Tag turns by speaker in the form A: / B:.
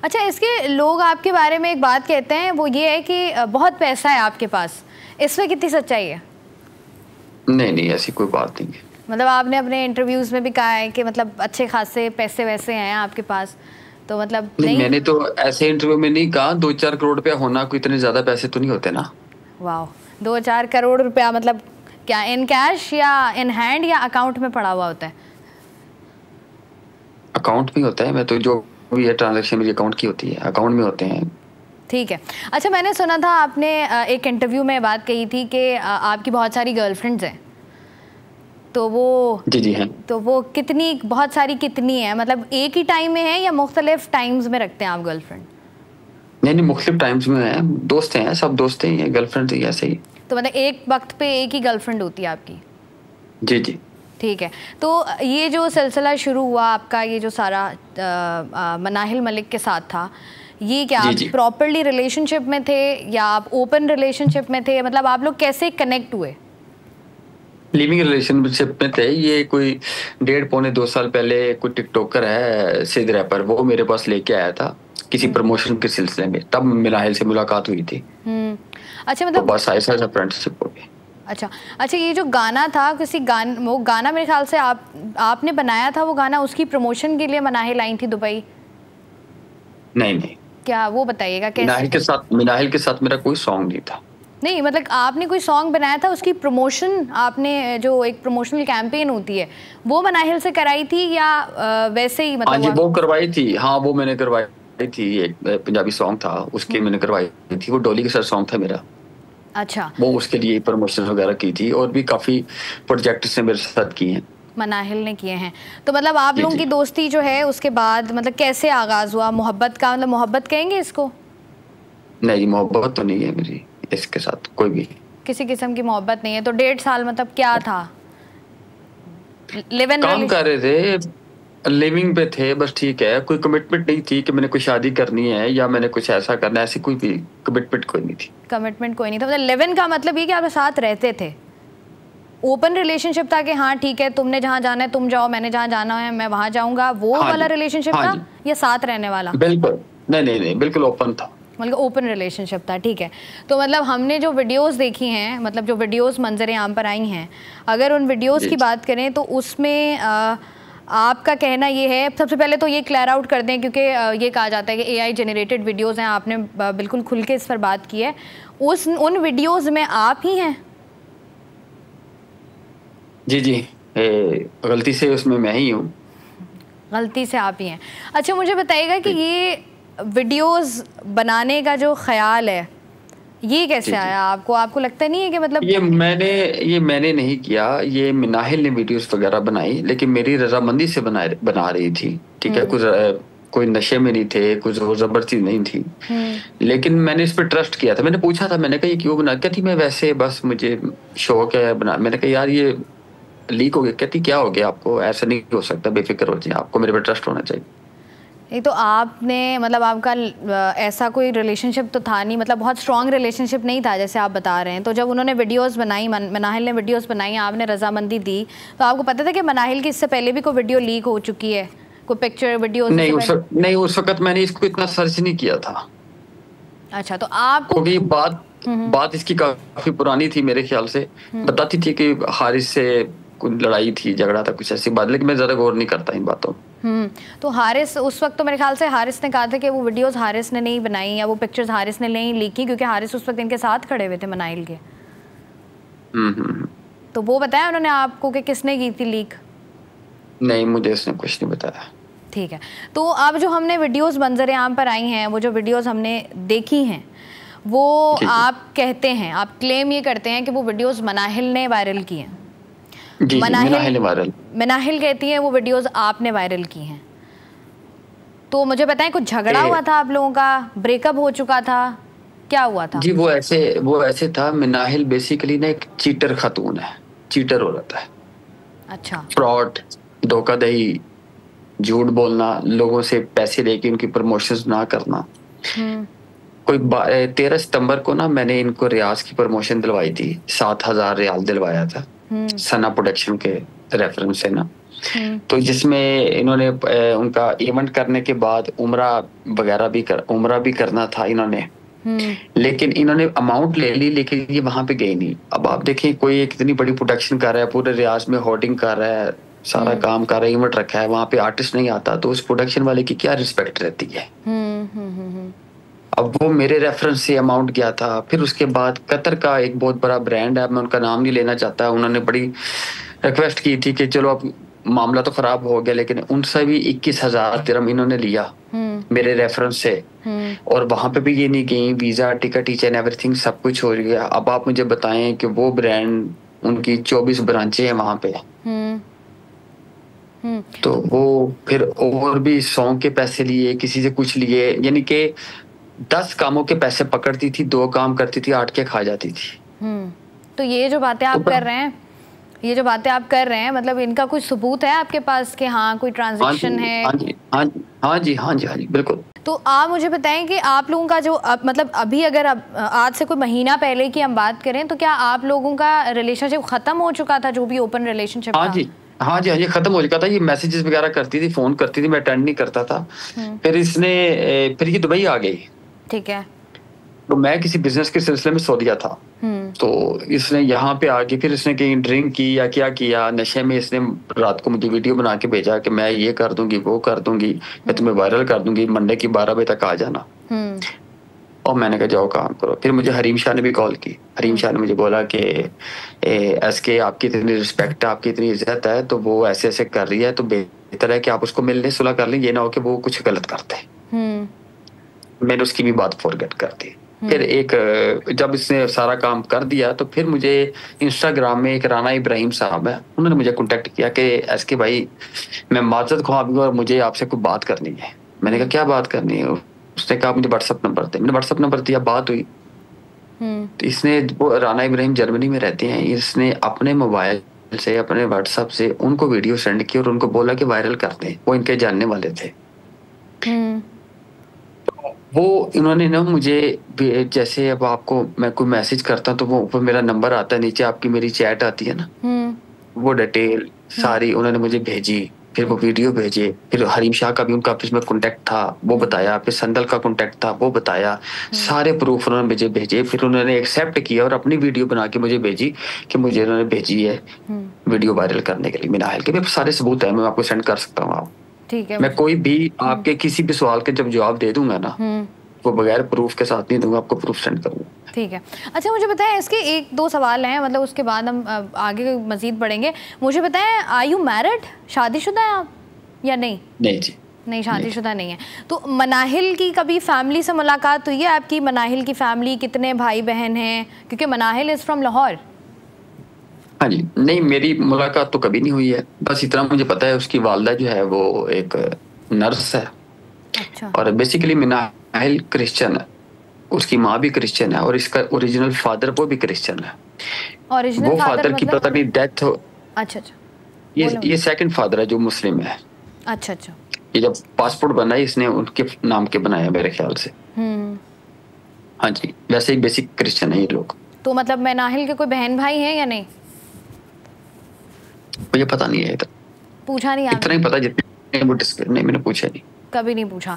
A: अच्छा, इसके लोग आपके बारे में एक बात कहते हैं, वो ये है कि बहुत पैसा है आपके पास, इसमें कितनी सच्चाई है?
B: नहीं नहीं, ऐसी कोई बात नहीं है।
A: मतलब आपने अपने इंटरव्यूज में भी कहा है कि मतलब अच्छे खासे पैसे वैसे हैं आपके पास, तो मतलब
B: नहीं,
A: नहीं?
B: मैंने तो ऐसे इंटरव्यू में नहीं कहा। 2-4 करोड़ रुपया होना कोई इतने ज्यादा पैसे तो नहीं होते ना।
A: वाह, 2-4 करोड़ रुपया मतलब क्या इन कैश या इन हैंड या अकाउंट में पड़ा हुआ होता है?
B: अकाउंट में होता है। मैं तो जो भी है ट्रांजैक्शन मेरी अकाउंट की होती है, अकाउंट में होते हैं।
A: ठीक है। अच्छा, मैंने सुना था आपने एक इंटरव्यू में बात कही थी कि आपकी बहुत सारी गर्लफ्रेंड्स हैं, तो वो
B: जी जी हैं।
A: तो वो कितनी, बहुत सारी कितनी है, मतलब एक ही टाइम में है या मुख्तलिफ टाइम्स में रखते हैं आप गर्लफ्रेंड?
B: नहीं नहीं, मुख्तलिफ टाइम्स में है। दोस्त हैं, सब दोस्त हैं, गर्लफ्रेंड ही ऐसे ही।
A: तो मतलब एक वक्त पे एक ही गर्लफ्रेंड होती है आपकी?
B: जी जी।
A: ठीक है। तो ये जो सिलसिला शुरू हुआ आपका, ये जो सारा मनाहिल मलिक के साथ था, ये क्या
B: जी
A: आप
B: जी।
A: प्रॉपरली रिलेशनशिप में थे या आप ओपन रिलेशनशिप में थे? मतलब आप लोग कैसे कनेक्ट हुए?
B: लिविंग रिलेशनशिप में थे। ये कोई 1.5 पौने 2 साल पहले कोई टिकटॉकर है सिद रैपर, वो मेरे पास लेके आया था किसी प्रमोशन के सिलसिले में, तब मिनाहिल से मुलाकात हुई थी।
A: अच्छा,
B: तो
A: मतलब
B: बस ऐसा ऐसा फ्रेंडशिप हो गई।
A: अच्छा अच्छा, ये जो गाना था, वो गाना मेरे ख्याल से आपने बनाया था वो गाना, उसकी प्रमोशन के लिए मनाहिल आई थी दुबई?
B: नहीं नहीं,
A: क्या वो बताइएगा कैसे?
B: मिनाहिल के साथ मेरा कोई सॉन्ग नहीं था।
A: नहीं, मतलब आपने कोई सॉन्ग बनाया था, उसकी प्रमोशन आपने, जो एक प्रमोशनल कैंपेन होती है, वो मनाहिल से कराई थी या वैसे ही
B: हाँ
A: मतलब
B: जी, वो करवाई थी। हाँ, वो मैंने करवाई थी। एक पंजाबी सॉन्ग था, उसके मैंने करवाई थी। वो डोली के साथ सॉन्ग था मेरा।
A: अच्छा,
B: वो उसके लिए प्रमोशन वगैरह की थी, और भी काफी प्रोजेक्ट्स ने मेरे साथ किए हैं।
A: मनाहिल ने किए हैं। तो मतलब आप
B: जी
A: लोगों
B: जी।
A: की दोस्ती जो है उसके बाद मतलब कैसे आगाज हुआ मोहब्बत का? मतलब मोहब्बत कहेंगे इसको?
B: नहीं, मोहब्बत तो नहीं है मेरी इसके साथ कोई भी।
A: किसी किस्म की मोहब्बत नहीं है? तो 1.5 साल मतलब क्या था, लिव इन
B: काम
A: रिलेशन?
B: कर रहे थे, लिविंग पे थे बस। ठीक है, कोई कमिटमेंट नहीं थी कि मैंने कोई शादी करनी है या मैंने कुछ ऐसा करना है। ऐसी कोई भी कमिटमेंट कोई नहीं थी।
A: कमिटमेंट कोई नहीं था, मतलब लिव इन का मतलब ये कि आप साथ रहते थे, ओपन रिलेशनशिप था कि हाँ ठीक है, तुमने जहाँ जाना है तुम जाओ, मैंने जहाँ जाना है मैं वहाँ जाऊँगा, वो
B: हाँ
A: वाला
B: जी।
A: रिलेशनशिप
B: हाँ
A: था
B: जी,
A: या साथ रहने वाला?
B: बिल्कुल। नहीं नहीं नहीं, बिल्कुल ओपन था।
A: मतलब ओपन रिलेशनशिप था, ठीक है। तो मतलब हमने जो वीडियोस देखी हैं, मतलब जो वीडियोस मंजर आम पर आई हैं, अगर उन वीडियोस
B: जी
A: की
B: जी।
A: बात करें तो उसमें आपका कहना ये है, सबसे पहले तो ये क्लियर आउट कर दें क्योंकि ये कहा जाता है कि एआई जनरेटेड वीडियोस हैं, आपने बिल्कुल खुल के इस पर बात की है, उन वीडियोस में आप ही हैं?
B: जी जी। गलती से उसमें मैं ही हूँ।
A: गलती से आप ही हैं। अच्छा, मुझे बताइएगा कि
B: जी
A: ये वीडियोस बनाने का जो ख्याल है, ये
B: जी।
A: कैसे
B: जी,
A: आया आपको? आपको लगता नहीं है कि मतलब
B: ये मैंने नहीं किया। ये मिनाहिल ने वीडियोस वगैरह बनाई, लेकिन मेरी रजामंदी से बना रही थी। ठीक है,
A: हम्म
B: कोई नशे में नहीं थे, कुछ जोर जबरदस्ती नहीं थी।
A: हम्म
B: लेकिन मैंने इस पर ट्रस्ट किया था। मैंने पूछा था, मैंने कहा ये क्यों बना? कहती मैं वैसे बस मुझे शौक है बना। मैंने कहा यार ये लीक हो गया। कहती क्या हो गया आपको? ऐसा नहीं हो सकता, बेफिक्र हो जाए, आपको मेरे पे ट्रस्ट होना चाहिए।
A: एक तो आपने मतलब आपका ऐसा कोई रिलेशनशिप तो था नहीं, मतलब बहुत स्ट्रॉन्ग रिलेशनशिप नहीं था जैसे आप बता रहे हैं। तो जब उन्होंने वीडियोस बनाई, मनाहिल ने वीडियोस बनाई, आपने रजामंदी दी, तो आपको पता था कि मनाहिल की इससे पहले भी कोई वीडियो लीक हो चुकी है, कोई पिक्चर वीडियोस इससे पहले?
B: नहीं, उस वक्त मैंने इसको इतना सर्च नहीं किया था।
A: अच्छा, तो आपको
B: क्योंकि बात
A: हम्म
B: बात इसकी काफी पुरानी थी मेरे ख्याल से।
A: हम्म
B: बताती थी कि हारिस से कोई लड़ाई थी, झगड़ा था, कुछ ऐसी बात। लेकिन मैं ज्यादा गौर नहीं करता इन बातों में।
A: तो हारिस उस वक्त, तो मेरे ख्याल से हारिस ने कहा था कि वो वीडियोस हारिस ने नहीं बनाई या वो पिक्चर्स हारिस ने नहीं लीक की, क्योंकि हारिस उस वक्त इनके साथ खड़े हुए थे मनाइल के।
B: हम्म।
A: तो वो बताया उन्होंने आपको कि किसने की थी लीक?
B: नहीं, मुझे इसने कुछ नहीं बताया।
A: ठीक है। तो अब जो हमने वीडियोस मंजर आम पर आई हैं, वो जो वीडियोस हमने देखी हैं, वो
B: जी जी।
A: आप कहते हैं, आप क्लेम ये करते हैं कि वो वीडियोस मनाहिल ने वायरल की हैं।
B: जी जी,
A: मनाहिल
B: मिनाहिल वायरल।
A: मनाहिल कहती है वो वीडियोस आपने वायरल की हैं। तो मुझे बताएं, कुछ झगड़ा हुआ था आप लोगों का, ब्रेकअप हो चुका था, क्या हुआ था?
B: जी, वो ऐसे था। मिनाहिल बेसिकली ना एक चीटर खातून है, चीटर औरत है।
A: अच्छा।
B: फ्रॉड, धोखाधड़ी, झूठ बोलना, लोगों से पैसे लेके उनकी प्रमोशंस ना करना।
A: हम्म
B: 13 सितंबर को ना मैंने इनको रियाज की प्रमोशन दिलवाई थी। 7,000 रियाल दिलवाया था
A: हम्म
B: सना प्रोडक्शन के रेफरेंस से ना। तो जिसमें इन्होंने उनका इवेंट करने के बाद उम्रा भी करना था इन्होंने, लेकिन इन्होंने अमाउंट ले ली, लेकिन ये वहां पे गए नहीं। अब आप देखें, कोई एक इतनी बड़ी प्रोडक्शन कर रहा है, पूरे रियाज में होर्डिंग कर रहा है, सारा काम कर रहा है, इवेंट रखा है, वहां पे आर्टिस्ट नहीं आता, तो उस प्रोडक्शन वाले की क्या रिस्पेक्ट रहती है। अब वो मेरे रेफरेंस से अमाउंट गया था। फिर उसके बाद कतर का एक बहुत बड़ा ब्रांड है, मैं उनका नाम नहीं लेना चाहता, उन्होंने बड़ी रिक्वेस्ट की थी कि चलो अब मामला तो खराब हो गया, लेकिन उनसे भी 21,000 दिरहम इन्होंने लिया मेरे रेफरेंस से, और वहां पे भी ये नहीं गई, visa ticket each and everything सब कुछ हो गया। अब आप मुझे बताएं कि वो ब्रांड, उनकी 24 ब्रांचें हैं वहां पे, तो वो फिर और भी सॉन्ग के पैसे लिए, किसी से कुछ लिए, यानी कि 10 कामों के पैसे पकड़ती थी, 2 काम करती थी, 8 के खा जाती थी।
A: तो ये जो बातें आप कर रहे हैं, ये जो बातें आप कर रहे हैं, मतलब इनका कुछ सबूत है आपके पास कि हाँ कोई ट्रांजैक्शन है?
B: हाँ जी बिल्कुल।
A: तो आप मुझे बताएं कि आप लोगों का जो मतलब अभी अगर आज से कोई महीना पहले की हम बात करें, तो क्या आप लोगों का रिलेशनशिप खत्म हो चुका था, जो भी ओपन रिलेशनशिप था?
B: हाँ जी खत्म हो चुका था। ये मैसेजेस वगैरह करती थी, फोन करती थी, मैं अटेंड नहीं करता था। फिर फिर ये दुबई आ गई। ठीक है। तो मैं किसी बिजनेस के सिलसिले में सऊदीया था, तो इसने यहाँ पे आके फिर इसने कहीं ड्रिंक की या क्या किया, नशे में इसने रात को मुझे वीडियो बना के भेजा कि मैं ये कर दूंगी, वो कर दूंगी, मैं तुम्हें वायरल कर दूंगी, मंडे की 12 बजे तक आ जाना। और मैंने कहा जाओ काम करो। फिर मुझे हरीम शाह ने भी कॉल की। हरीम शाह ने मुझे बोला कि एसके आपकी इतनी रिस्पेक्ट है, आपकी इतनी इज्जत है, तो वो ऐसे ऐसे कर रही है, तो बेहतर है कि आप उसको मिल लें, सुलह कर लें, ये ना हो कि वो कुछ गलत करते। मैंने उसकी भी बात फॉरगेट कर दी। फिर जब इसने सारा काम कर दिया, तो फिर मुझे इंस्टाग्राम में एक राना इब्राहिम साहब है, उन्होंने मुझे कांटेक्ट किया कि एसके भाई मैं माजरत ख्वाह भी हूं और मुझे आपसे कोई बात करनी है। मैंने कहा क्या बात करनी है? उसने कहा मुझे व्हाट्सएप नंबर दे। मैंने व्हाट्सएप नंबर दिया, बात हुई। तो इसने, वो राना इब्राहिम जर्मनी में रहते हैं, इसने अपने मोबाइल से, अपने व्हाट्सएप से उनको वीडियो सेंड की और उनको बोला कि वायरल कर दें, वो इनके जानने वाले थे। वो इन्होंने ना मुझे, जैसे अब आपको मैं कोई मैसेज करता हूँ तो वो ऊपर मेरा नंबर आता है, नीचे आपकी मेरी चैट आती है ना, वो डिटेल सारी उन्होंने मुझे भेजी। फिर वो वीडियो भेजे, फिर हरीम शाह का भी उनका ऑफिस में कॉन्टेक्ट था, वो बताया, फिर संदल का कॉन्टेक्ट था, वो बताया, सारे प्रूफ उन्होंने मुझे भेजे। फिर उन्होंने एक्सेप्ट किया और अपनी वीडियो बना के मुझे भेजी कि मुझे उन्होंने भेजी है वीडियो वायरल करने के लिए। मिनाहिल के भी सारे सबूत है, मैं आपको सेंड कर सकता हूँ। आप, ठीक है, मैं कोई भी आपके किसी भी सवाल के जब जवाब दे दूंगा ना, वो बगैर प्रूफ के साथ नहीं दूंगा, आपको प्रूफ सेंड करूंगा। ठीक है। अच्छा मुझे बताएं, इसके 1-2 सवाल हैं, मतलब उसके बाद हम आगे मजीद बढ़ेंगे। मुझे बताएं, आर यू मैरिड, शादीशुदा हैं आप या नहीं? नहीं जी, नहीं शादीशुदा नहीं है। तो मनाहिल की कभी फैमिली से मुलाकात हुई है आपकी? मनाहिल की फैमिली कितने भाई बहन हैं? क्योंकि मनाहिल इज़ फ्रॉम लाहौर। हाँ जी, नहीं मेरी मुलाकात तो कभी नहीं हुई है, बस इतना मुझे पता है उसकी वालदा जो है वो एक नर्स है। अच्छा। और बेसिकली मनाहिल क्रिश्चियन है, उसकी माँ भी क्रिश्चियन है और इसका ओरिजिनल फादर वो भी क्रिश्चियन है। ओरिजिनल वो फादर की पता नहीं डेथ हो। अच्छा अच्छा। ये सेकंड फादर है जो मुस्लिम है। अच्छा अच्छा। ये जब पासपोर्ट बना है इसने उनके नाम के बनाया मेरे ख्याल से। हाँ जी, वैसे ही बेसिक क्रिश्चियन है ये लोग। तो मतलब मनाहिल के कोई बहन भाई हैं या नहीं? मुझे पता नहीं है, इतना पूछा नहीं आपने? इतना ही पता जितने वो नहीं, मैंने पूछा नहीं, कभी नहीं पूछा।